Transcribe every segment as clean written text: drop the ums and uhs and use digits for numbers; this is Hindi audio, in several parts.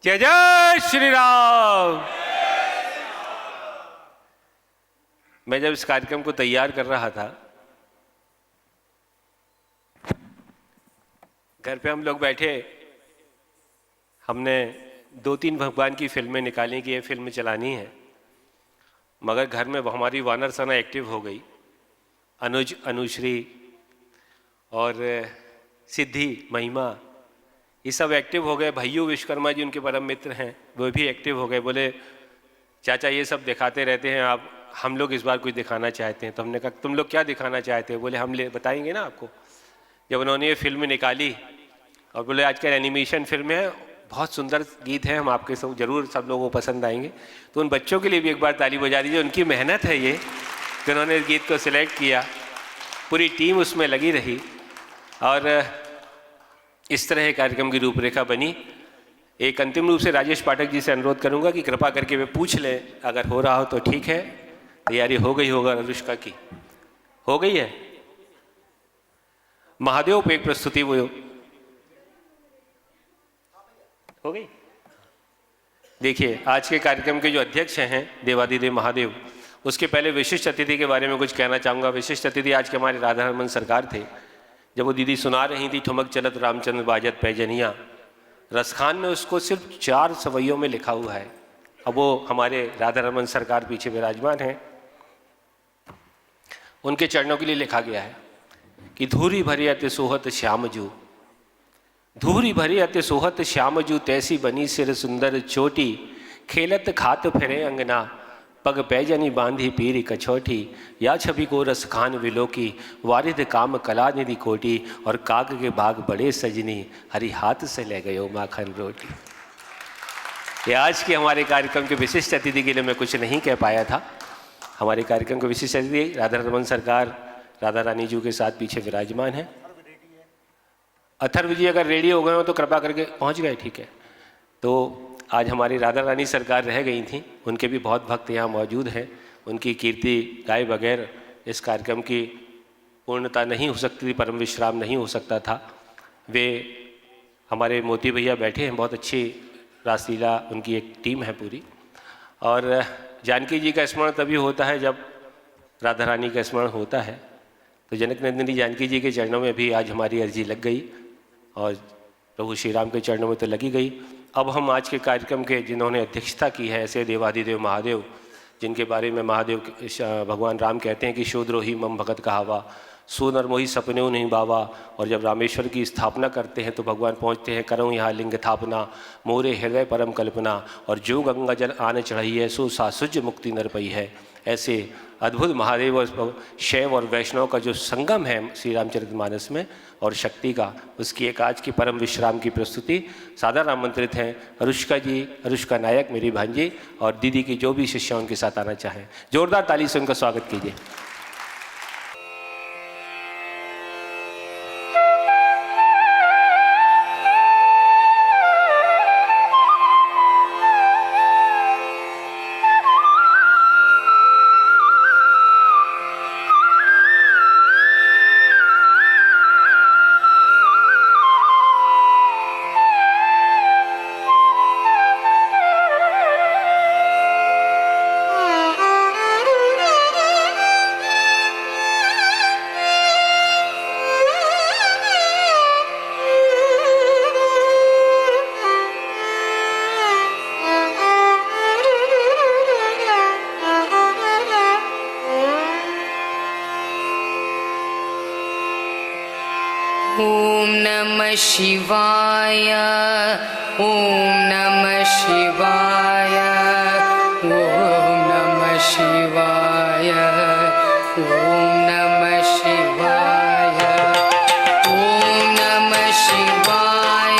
जय जय श्री राम। मैं जब इस कार्यक्रम को तैयार कर रहा था, घर पे हम लोग बैठे, हमने 2-3 भगवान की फिल्में निकाली कि ये फिल्म चलानी है, मगर घर में हमारी वानर सेना एक्टिव हो गई। अनुज, अनुश्री और सिद्धि, महिमा, ये सब एक्टिव हो गए। भैयू विश्वकर्मा जी उनके परम मित्र हैं, वो भी एक्टिव हो गए। बोले चाचा ये सब दिखाते रहते हैं आप, हम लोग इस बार कुछ दिखाना चाहते हैं। तो हमने कहा तुम लोग क्या दिखाना चाहते हो? बोले हम बताएंगे ना आपको। जब उन्होंने ये फिल्म निकाली और बोले आजकल एनिमेशन फिल्म है, बहुत सुंदर गीत है, हम आपके सब जरूर सब लोगों को पसंद आएंगे। तो उन बच्चों के लिए भी एक बार ताली बजा दीजिए, उनकी मेहनत है ये कि उन्होंने इस गीत को सिलेक्ट किया, पूरी टीम उसमें लगी रही और इस तरह कार्यक्रम की रूपरेखा बनी। एक अंतिम रूप से राजेश पाठक जी से अनुरोध करूंगा कि कृपा करके वे पूछ लें, अगर हो रहा हो तो ठीक है। तैयारी हो गई होगा अनुष्का की? हो गई है। महादेव पे एक प्रस्तुति वो हो गई। देखिए आज के कार्यक्रम के जो अध्यक्ष हैं देवादिदेव महादेव, उसके पहले विशिष्ट अतिथि के बारे में कुछ कहना चाहूँगा। विशिष्ट अतिथि आज के हमारे राधा रमन सरकार थे। जब वो दीदी सुना रही थी ठुमक चलत रामचंद्र बाजत पैजनिया, रसखान में उसको सिर्फ 4 सवैयों में लिखा हुआ है। अब वो हमारे राधा रमन सरकार पीछे विराजमान हैं, उनके चरणों के लिए लिखा गया है कि धूरी भरी अति सोहत श्यामजू, धूरी भरी अति सोहत श्यामजू, तैसी बनी सिर सुंदर चोटी, खेलत खात फिरे अंगना, पग पैजनी बांधी पीरी कछोटी, या छवि को रस खान विलोकी, वारिद काम कला निधि कोटी, और काग के बाग बड़े सजनी, हरी हाथ से ले गयो माखन रोटी। ये आज के हमारे कार्यक्रम के विशिष्ट अतिथि के लिए मैं कुछ नहीं कह पाया था। हमारे कार्यक्रम के विशिष्ट अतिथि राधा रमन सरकार राधा रानी जी के साथ पीछे विराजमान है। अथर्व जी अगर रेडी हो गए हो तो कृपा करके पहुंच गए, ठीक है। तो आज हमारी राधा रानी सरकार रह गई थी, उनके भी बहुत भक्त यहाँ मौजूद हैं। उनकी कीर्ति गाए बगैर इस कार्यक्रम की पूर्णता नहीं हो सकती थी, परम विश्राम नहीं हो सकता था। वे हमारे मोती भैया बैठे हैं, बहुत अच्छी रासलीला उनकी एक टीम है पूरी। और जानकी जी का स्मरण तभी होता है जब राधा रानी का स्मरण होता है। तो जनक नंदिनी जानकी जी के चरणों में भी आज हमारी अर्जी लग गई और प्रभु श्री राम के चरणों में तो लगी गई। अब हम आज के कार्यक्रम के जिन्होंने अध्यक्षता की है, ऐसे देवादिदेव महादेव, जिनके बारे में महादेव भगवान राम कहते हैं कि शूद्रोही मम भगत कहावा, सुनर मोही सपने नहीं बावा। और जब रामेश्वर की स्थापना करते हैं तो भगवान पहुँचते हैं, करूँ यहाँ लिंग थापना, मोरे हृदय परम कल्पना, और जो गंगा जल आने चढ़ाई है, सो सासुज मुक्ति नर पई है। ऐसे अद्भुत महादेव और शैव और वैष्णव का जो संगम है श्री रामचरितमानस में और शक्ति का, उसकी एक आज की परम विश्राम की प्रस्तुति सादर आमंत्रित हैं अनुष्का जी, अनुष्का नायक मेरी भांजी, और दीदी की जो भी शिष्य उनके साथ आना चाहें, जोरदार ताली से उनका स्वागत कीजिए। ओम नमः शिवाय, ओम नमः शिवाय, ओम नमः शिवाय, ओम नमः शिवाय, ओम नमः शिवाय,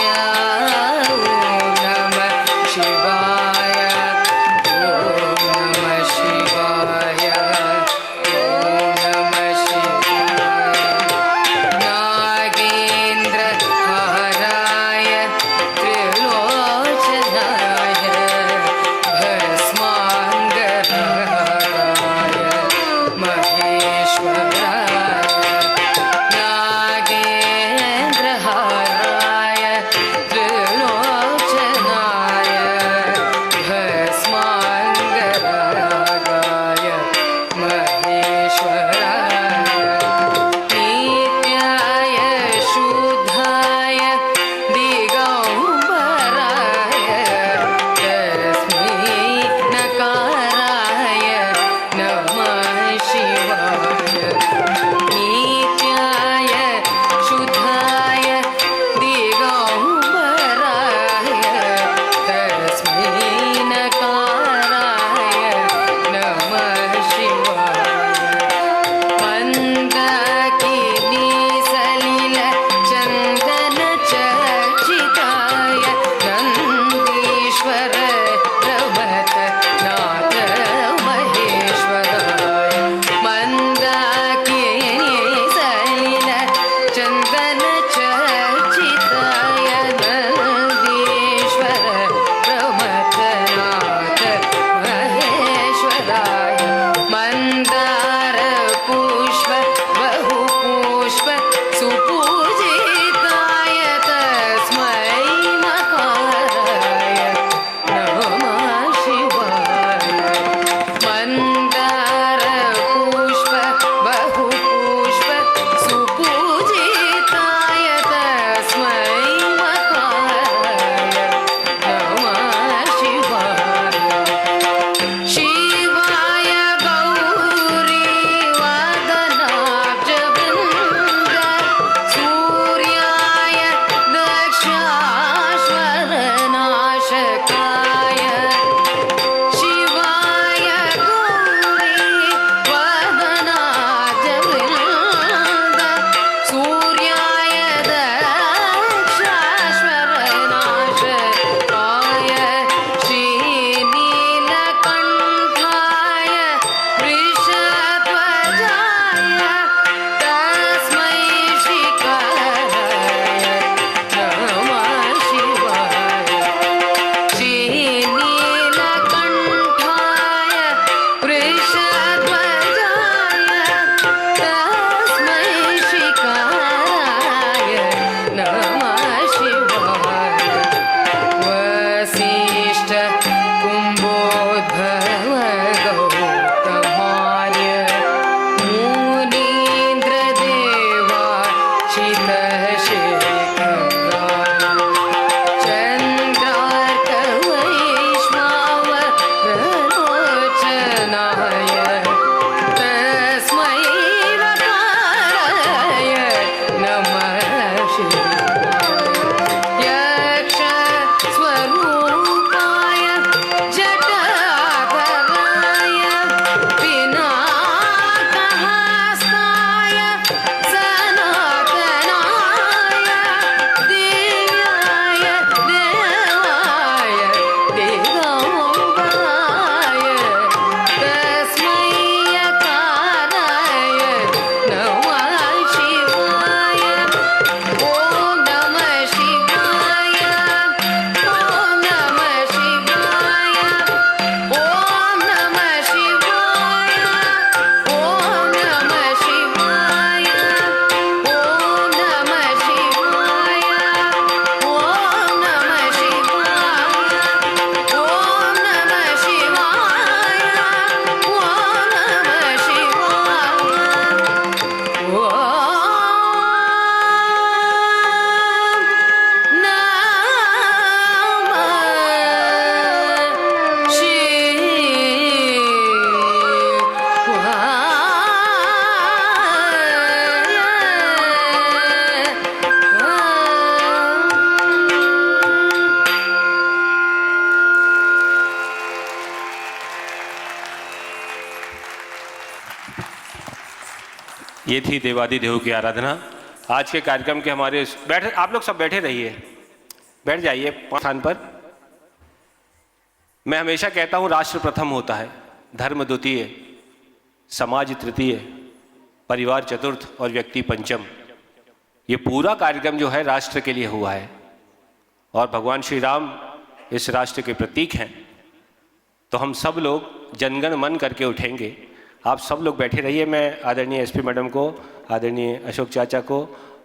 ओम नमः शिवाय, ओम नमः शिवाय, ओम नमः शिवाय। नागेन्द्र हराय त्रिलोचनाय ये थी देवादिदेव की आराधना। आज के कार्यक्रम के हमारे बैठे, आप लोग सब बैठे रहिए, बैठ जाइए स्थान पर। मैं हमेशा कहता हूँ राष्ट्र प्रथम होता है, धर्म द्वितीय, समाज तृतीय, परिवार चतुर्थ और व्यक्ति पंचम। ये पूरा कार्यक्रम जो है राष्ट्र के लिए हुआ है और भगवान श्री राम इस राष्ट्र के प्रतीक हैं। तो हम सब लोग जनगण मन करके उठेंगे। आप सब लोग बैठे रहिए। मैं आदरणीय एसपी मैडम को, आदरणीय अशोक चाचा को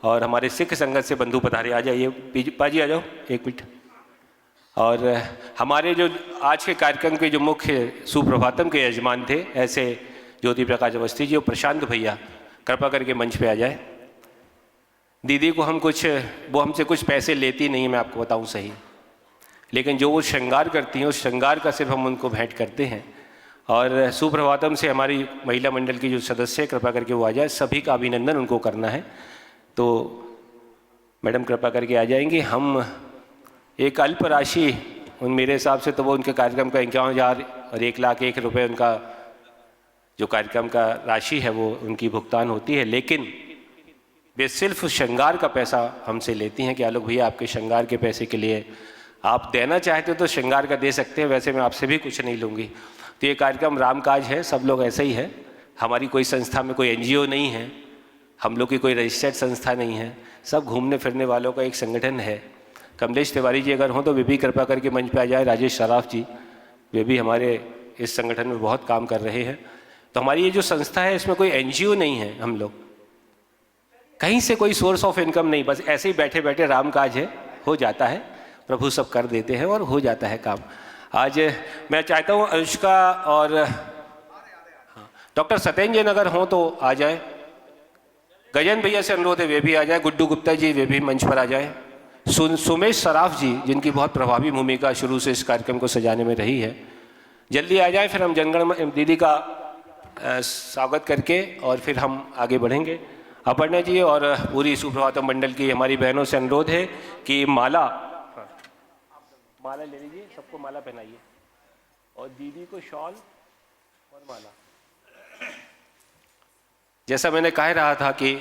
और हमारे सिख संगत से बंधु पधारे, आ जाइए पाजी, आ जाओ एक मिनट। और हमारे जो आज के कार्यक्रम के जो मुख्य सुप्रभातम के यजमान थे, ऐसे ज्योति प्रकाश अवस्थी जी और प्रशांत भैया, कृपा करके मंच पे आ जाए। दीदी को वो हमसे कुछ पैसे लेती नहीं, मैं आपको बताऊं सही, लेकिन जो वो श्रृंगार करती हैं उस श्रृंगार का सिर्फ हम उनको भेंट करते हैं। और सुप्रभातम से हमारी महिला मंडल की जो सदस्य, कृपा करके वो आ जाए, सभी का अभिनंदन उनको करना है। तो मैडम कृपा करके आ जाएंगे। हम एक अल्प राशि, मेरे हिसाब से तो वो उनके कार्यक्रम का 51,000 और 1,01,000 रुपये उनका जो कार्यक्रम का राशि है वो उनकी भुगतान होती है, लेकिन वे सिर्फ श्रृंगार का पैसा हमसे लेती हैं कि आलोक भैया आपके श्रृंगार के पैसे के लिए आप देना चाहते हो तो श्रृंगार का दे सकते हैं, वैसे मैं आपसे भी कुछ नहीं लूँगी। तो ये कार्यक्रम रामकाज है, सब लोग ऐसे ही है। हमारी कोई संस्था में कोई एनजीओ नहीं है, हम लोग की कोई रजिस्टर्ड संस्था नहीं है, सब घूमने फिरने वालों का एक संगठन है। कमलेश तिवारी जी अगर हों तो वे भी कृपा करके मंच पे आ जाए, राजेश सराफ जी, वे भी हमारे इस संगठन में बहुत काम कर रहे हैं। तो हमारी ये जो संस्था है इसमें कोई एनजीओ नहीं है, हम लोग कहीं से कोई सोर्स ऑफ इनकम नहीं, बस ऐसे ही बैठे बैठे रामकाज है, हो जाता है, प्रभु सब कर देते हैं और हो जाता है काम। आज मैं चाहता हूँ अनुष्का और डॉक्टर सत्येंद्र अगर हों तो आ जाए। गजन भैया से अनुरोध है वे भी आ जाए। गुड्डू गुप्ता जी वे भी मंच पर आ जाए। सुमेश सराफ जी, जिनकी बहुत प्रभावी भूमिका शुरू से इस कार्यक्रम को सजाने में रही है, जल्दी आ जाए। फिर हम जनगण दीदी का स्वागत करके और फिर हम आगे बढ़ेंगे। अपर्णा जी और पूरी सुप्रभातम मंडल की हमारी बहनों से अनुरोध है कि माला ले लीजिए, सबको माला पहनाइए और दीदी को शॉल और माला। जैसा मैंने कह रहा था कि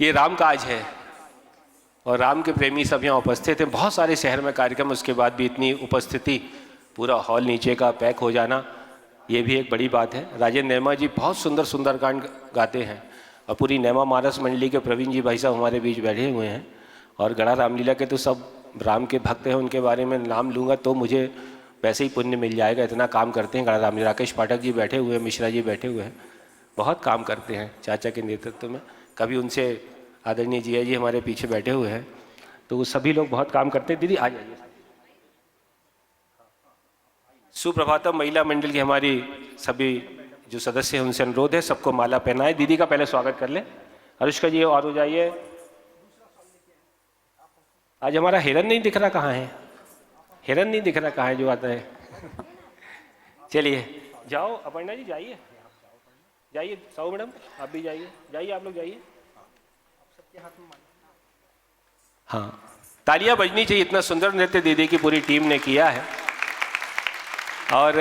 ये राम काज है और राम के प्रेमी सब यहाँ उपस्थित हैं। बहुत सारे शहर में कार्यक्रम, उसके बाद भी इतनी उपस्थिति, पूरा हॉल नीचे का पैक हो जाना, ये भी एक बड़ी बात है। राजेंद्र नेमा जी बहुत सुंदर सुंदरकांड गाते हैं और पूरी नेमा मानस मंडली के प्रवीण जी भाई साहब हमारे बीच बैठे हुए हैं और गढ़ा रामलीला के तो सब राम के भक्त हैं। उनके बारे में नाम लूँगा तो मुझे वैसे ही पुण्य मिल जाएगा, इतना काम करते हैं गढ़ा रामलीला। राकेश पाठक जी बैठे हुए हैं, मिश्रा जी बैठे हुए हैं, बहुत काम करते हैं चाचा के नेतृत्व में। कभी उनसे आदरणीय जिया जी हमारे पीछे बैठे हुए हैं, तो वो सभी लोग बहुत काम करते हैं। दीदी आ जाइए। सुप्रभातम महिला मंडल की हमारी सभी जो सदस्य हैं उनसे अनुरोध है सबको माला पहनाए। दीदी का पहले स्वागत कर ले। अनुष्का जी और हो जाइए। आज हमारा हिरन नहीं दिख रहा, कहाँ है हिरन? नहीं दिख रहा, कहाँ है जो आता है? चलिए जाओ अपर्णा जी, जाइए जाइए। साहू मैडम आप भी जाइए, जाइए आप लोग जाइए। हाँ, तालियां बजनी चाहिए, इतना सुंदर नृत्य दीदी की पूरी टीम ने किया है। और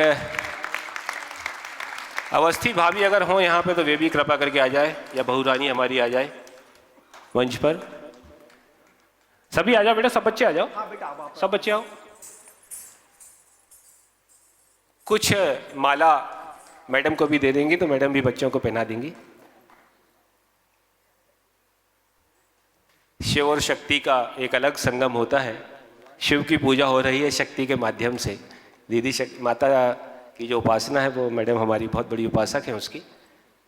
अवस्थी भाभी अगर हों यहाँ पे तो वे भी कृपा करके आ जाए, या बहू रानी हमारी आ जाए मंच पर। सभी आ जाओ बेटा, सब बच्चे आ जाओ, सब बच्चे आओ। कुछ माला मैडम को भी दे देंगी तो मैडम भी बच्चों को पहना देंगी। शिव और शक्ति का एक अलग संगम होता है, शिव की पूजा हो रही है शक्ति के माध्यम से। दीदी माता की जो उपासना है वो मैडम हमारी बहुत बड़ी उपासक है उसकी,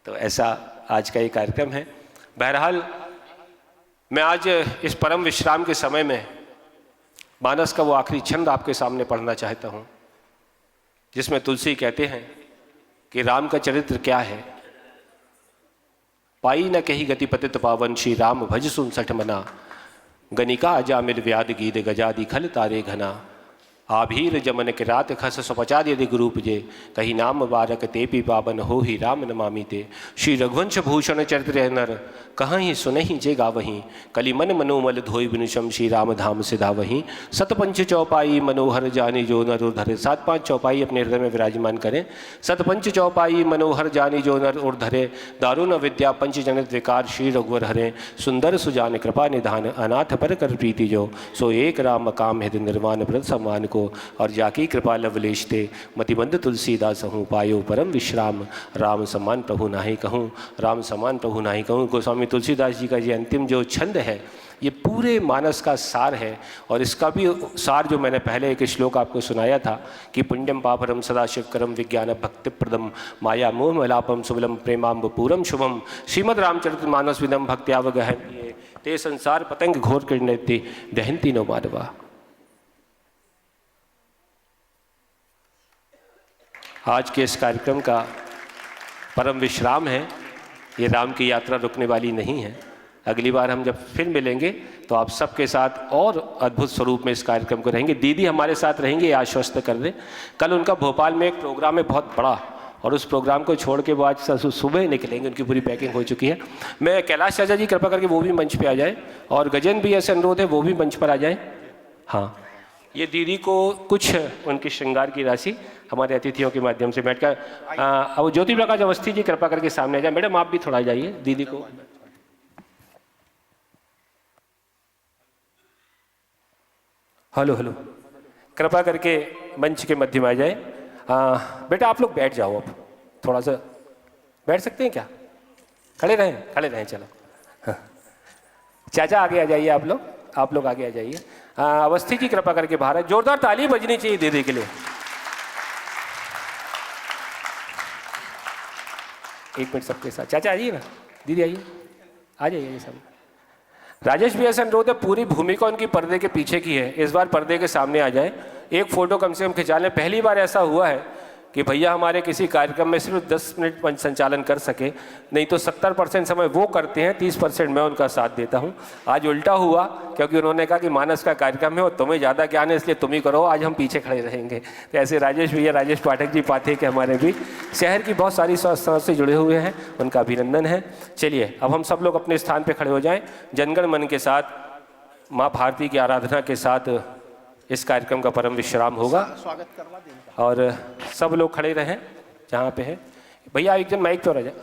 तो ऐसा आज का ये कार्यक्रम है। बहरहाल मैं आज इस परम विश्राम के समय में मानस का वो आखिरी छंद आपके सामने पढ़ना चाहता हूँ, जिसमें तुलसी कहते हैं कि राम का चरित्र क्या है। पाई न कही गति पतित पावन, श्री राम भज सुन सठ मना। गनिका अजामिल व्याध गीत गजादि खल तारे घना। आभीर जमन किरात खस सुपचाद यदि गुरूप जे कही नाम बारक ते पी पावन हो ही राम नमामि ते। श्री रघुवंश भूषण चरित्र नर कहीं सुनहि जे गावहीं कली मन मनोमल धोई बिनुषम श्री राम धाम सिधा वहीं। सतपंच चौपाई मनोहर जानी जो नर उर्धरे। 7-5 चौपाई अपने हृदय में विराजमान करें। सतपंच चौपाई मनोहर जानी जो नर उर्धरे दारुण विद्या पंच जनित विकार श्री रघुवर हरे। सुंदर सुजान कृपा निधान अनाथ पर कर प्रीति जो सो एक राम काम हित निर्वाण व्रत सम्मान को। और जाकी कृपा लवलेश ते मतिमंद तुलसीदास हूँ पायो परम विश्राम राम सम्मान प्रभु नाहि कहूँ राम सम्मान प्रभु नाहि कहूँ। गोस्वामी तुलसीदास जी का ये अंतिम जो छंद है ये पूरे मानस का सार है। और इसका भी सार जो मैंने पहले एक श्लोक आपको सुनाया था कि पुण्यम पापरम सदाशिवकरम विज्ञान भक्तिप्रदम माया मोह मलापम सुबलम प्रेमाम्ब पूरम शुभम श्रीमद रामचरित मानस विदम भक्त्यावगहन ते संसार पतंग घोर कृण्यति दहंती नो माधवा। आज के इस कार्यक्रम का परम विश्राम है। ये राम की यात्रा रुकने वाली नहीं है। अगली बार हम जब फिर मिलेंगे तो आप सबके साथ और अद्भुत स्वरूप में इस कार्यक्रम को रहेंगे। दीदी हमारे साथ रहेंगे, आश्वस्त कर दें। कल उनका भोपाल में एक प्रोग्राम है बहुत बड़ा और उस प्रोग्राम को छोड़ के वो आज सुबह निकलेंगे। उनकी पूरी पैकिंग हो चुकी है। मैं कैलाश चाचा जी कृपा करके वो भी मंच पे आ जाए और गजेंद्र भी ऐसे अनुरोध है वो भी मंच पर आ जाए। हाँ, ये दीदी को कुछ उनकी श्रृंगार की राशि हमारे अतिथियों के माध्यम से बैठकर अब ज्योति प्रकाश अवस्थी जी कृपा करके सामने आ जाए। मैडम आप भी थोड़ा जाइए दीदी को। हेलो हेलो, कृपा करके मंच के मध्य में आ जाए। बेटा आप लोग बैठ जाओ, अब थोड़ा सा बैठ सकते हैं क्या? खड़े रहें चलो। हाँ। चाचा आगे आ जाइए, आप लोग आगे आ जाइए। अवस्थी जी कृपा करके बाहर, जोरदार ताली बजनी चाहिए दीदी के लिए। एक मिनट सबके साथ, चाचा आइए ना, दीदी आइए, आ जाइए सब। राजेश भी ऐसा अनुरोध है, पूरी भूमिका उनकी पर्दे के पीछे की है, इस बार पर्दे के सामने आ जाए। एक फोटो कम से कम खिंचा लें। पहली बार ऐसा हुआ है कि भैया हमारे किसी कार्यक्रम में सिर्फ 10 मिनट मंच संचालन कर सके, नहीं तो 70% समय वो करते हैं, 30% मैं उनका साथ देता हूँ। आज उल्टा हुआ क्योंकि उन्होंने कहा कि मानस का कार्यक्रम है और तुम्हें ज़्यादा ज्ञान है इसलिए तुम ही करो, आज हम पीछे खड़े रहेंगे। तो ऐसे राजेश भैया, राजेश पाठक जी पाथे के हमारे भी शहर की बहुत सारी संस्थाओं से जुड़े हुए हैं, उनका अभिनंदन है। चलिए अब हम सब लोग अपने स्थान पर खड़े हो जाएँ। जनगण मन के साथ माँ भारती की आराधना के साथ इस कार्यक्रम का परम विश्राम होगा। स्वागत करवा देंगे और सब लोग खड़े रहें जहाँ पे है। भैया एक जन माइक तो रह जाए।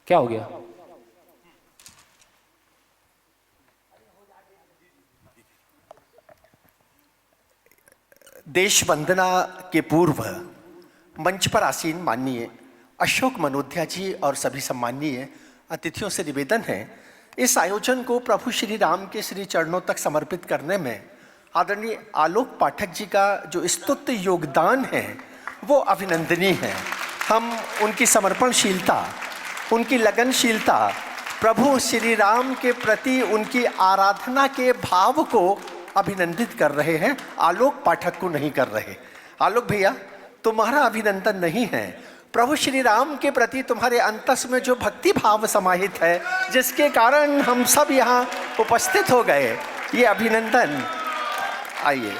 क्या हो गया? देश वंदना के पूर्व मंच पर आसीन माननीय अशोक मनोधिया जी और सभी सम्माननीय अतिथियों से निवेदन है, इस आयोजन को प्रभु श्री राम के श्री चरणों तक समर्पित करने में आदरणीय आलोक पाठक जी का जो स्तुत्य योगदान है वो अभिनंदनीय है। हम उनकी समर्पणशीलता, उनकी लगनशीलता, प्रभु श्री राम के प्रति उनकी आराधना के भाव को अभिनंदित कर रहे हैं, आलोक पाठक को नहीं कर रहे। आलोक भैया, तुम्हारा अभिनंदन नहीं है, प्रभु श्री राम के प्रति तुम्हारे अंतस में जो भक्ति भाव समाहित है, जिसके कारण हम सब यहाँ उपस्थित हो गए, ये अभिनंदन। आइए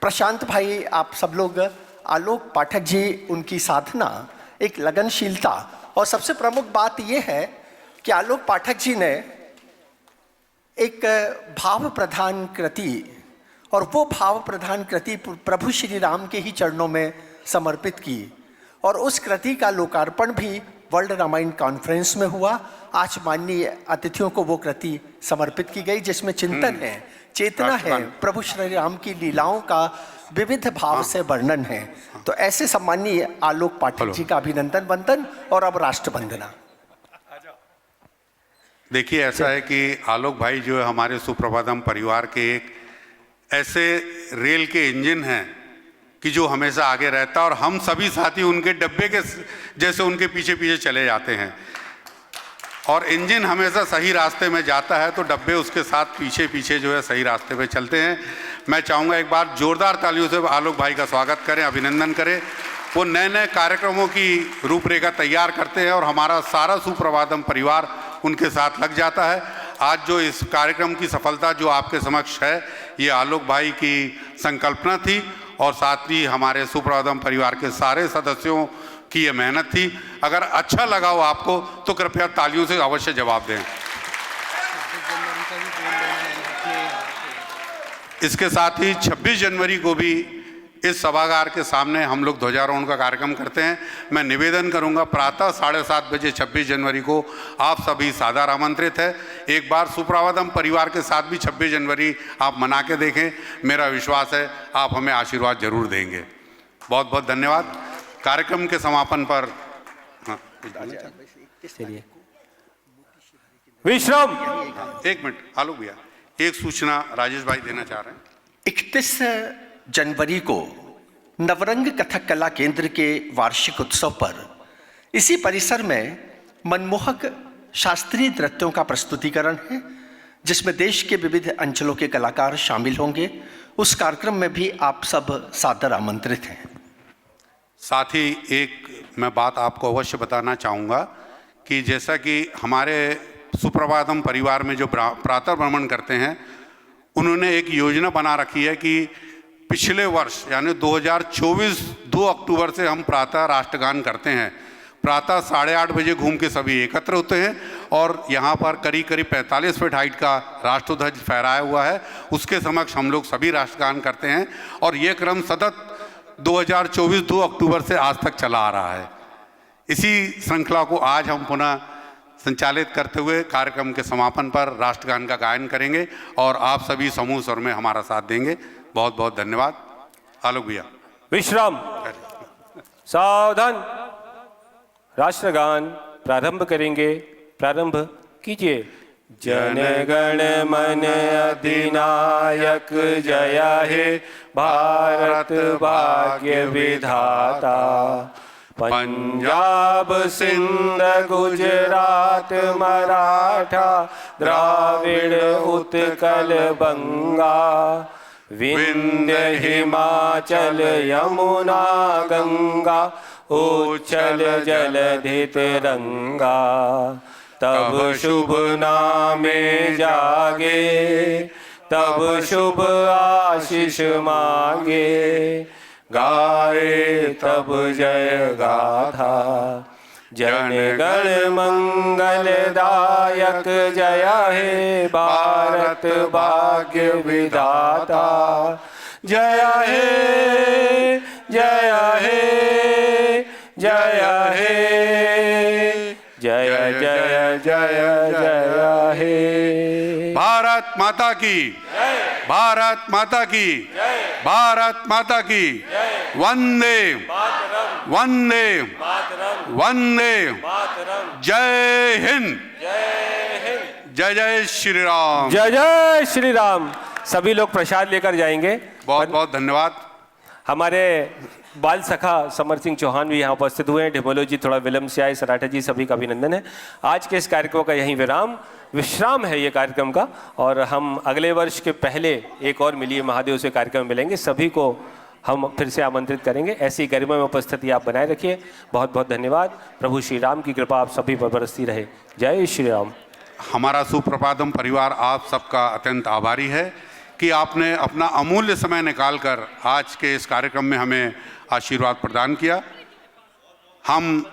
प्रशांत भाई, आप सब लोग, आलोक पाठक जी, उनकी साधना, एक लगनशीलता, और सबसे प्रमुख बात यह है कि आलोक पाठक जी ने एक भाव प्रधान कृति, और वो भाव प्रधान कृति प्रभु श्री राम के ही चरणों में समर्पित की, और उस कृति का लोकार्पण भी वर्ल्ड रामायण कॉन्फ्रेंस में हुआ। आज माननीय अतिथियों को वो कृति समर्पित की गई जिसमें चिंतन है, चेतना है, प्रभु श्री राम की लीलाओं का विविध भाव से वर्णन है। तो ऐसे सम्माननीय आलोक पाठक जी का अभिनंदन, वंदन और अब राष्ट्र वंदना। देखिए, ऐसा है कि आलोक भाई जो है हमारे सुप्रभातम परिवार के एक ऐसे रेल के इंजन हैं कि जो हमेशा आगे रहता है, और हम सभी साथी उनके डब्बे के जैसे उनके पीछे पीछे चले जाते हैं, और इंजन हमेशा सही रास्ते में जाता है तो डब्बे उसके साथ पीछे पीछे जो है सही रास्ते पे चलते हैं। मैं चाहूँगा एक बार जोरदार तालियों से आलोक भाई का स्वागत करें, अभिनंदन करें। वो नए नए कार्यक्रमों की रूपरेखा तैयार करते हैं और हमारा सारा सुप्रभातम परिवार उनके साथ लग जाता है। आज जो इस कार्यक्रम की सफलता जो आपके समक्ष है, ये आलोक भाई की संकल्पना थी और साथ ही हमारे सुप्रभातम परिवार के सारे सदस्यों की ये मेहनत थी। अगर अच्छा लगा हो आपको तो कृपया तालियों से अवश्य जवाब दें। इसके साथ ही 26 जनवरी को भी इस सभागार के सामने हम लोग ध्वजारोहण का कार्यक्रम करते हैं। मैं निवेदन करूंगा, प्रातः 7:30 बजे 26 जनवरी को आप सभी सादर आमंत्रित है। एक बार सुप्रभातम परिवार के साथ भी 26 जनवरी आप मना के देखें, मेरा विश्वास है आप हमें आशीर्वाद जरूर देंगे। बहुत बहुत धन्यवाद। कार्यक्रम के समापन पर चलिए विश्राम। एक मिनट आलोक भैया, एक सूचना राजेश भाई देना चाह रहे हैं। 31 जनवरी को नवरंग कथक कला केंद्र के वार्षिक उत्सव पर इसी परिसर में मनमोहक शास्त्रीय नृत्यों का प्रस्तुतिकरण है, जिसमें देश के विविध अंचलों के कलाकार शामिल होंगे। उस कार्यक्रम में भी आप सब सादर आमंत्रित हैं। साथ ही एक मैं बात आपको अवश्य बताना चाहूँगा कि जैसा कि हमारे सुप्रभातम परिवार में जो प्रातः भ्रमण करते हैं, उन्होंने एक योजना बना रखी है कि पिछले वर्ष यानी 2024 2 अक्टूबर से हम प्रातः राष्ट्रगान करते हैं। प्रातः 8:30 बजे घूम के सभी एकत्र होते हैं और यहाँ पर करीब 45 फीट हाइट का राष्ट्रध्वज फहराया हुआ है, उसके समक्ष हम लोग सभी राष्ट्रगान करते हैं और ये क्रम सतत 2024 2 अक्टूबर से आज तक चला आ रहा है। इसी श्रृंखला को आज हम पुनः संचालित करते हुए कार्यक्रम के समापन पर राष्ट्रगान का गायन करेंगे और आप सभी समूह स्वर में हमारा साथ देंगे। बहुत बहुत धन्यवाद। आलोक भैया विश्राम। सावधान। राष्ट्रगान प्रारंभ करेंगे। प्रारंभ कीजिए। जन गण मन अधिनायक जय हे भारत भाग्य विधाता। पंजाब सिंध गुजरात मराठा द्राविड़ उत्कल बंगा। विंध्य हिमाचल यमुना गंगा उच्छल जलधि तिरंगा। तब शुभ नामे जागे तब शुभ आशीष मांगे। गाए तब जय गाथा जन गण मंगलदायक जय हे भारत भाग्य विधाता। जय हे जय हे जय हे जय जय जय जय हे। भारत माता की, भारत माता की, भारत माता की। वंदे वंदे वंदे। जय हिंद। जय जय श्री राम। जय जय श्री राम। सभी लोग प्रसाद लेकर जाएंगे। बहुत बहुत धन्यवाद। हमारे बाल सखा समर सिंह चौहान भी यहाँ उपस्थित हुए हैं। ढिमोलो जी थोड़ा विलम्ब से आए। सराठा जी, सभी का अभिनंदन है। आज के इस कार्यक्रम का यहीं विश्राम है ये कार्यक्रम का, और हम अगले वर्ष के पहले एक और मिलिए महादेव से कार्यक्रम मिलेंगे। सभी को हम फिर से आमंत्रित करेंगे। ऐसी गरिमा में उपस्थिति आप बनाए रखिए। बहुत बहुत धन्यवाद। प्रभु श्री राम की कृपा आप सभी पर बरसती रहे। जय श्री राम। हमारा सुप्रभातम परिवार आप सबका अत्यंत आभारी है कि आपने अपना अमूल्य समय निकालकर आज के इस कार्यक्रम में हमें आशीर्वाद प्रदान किया। हम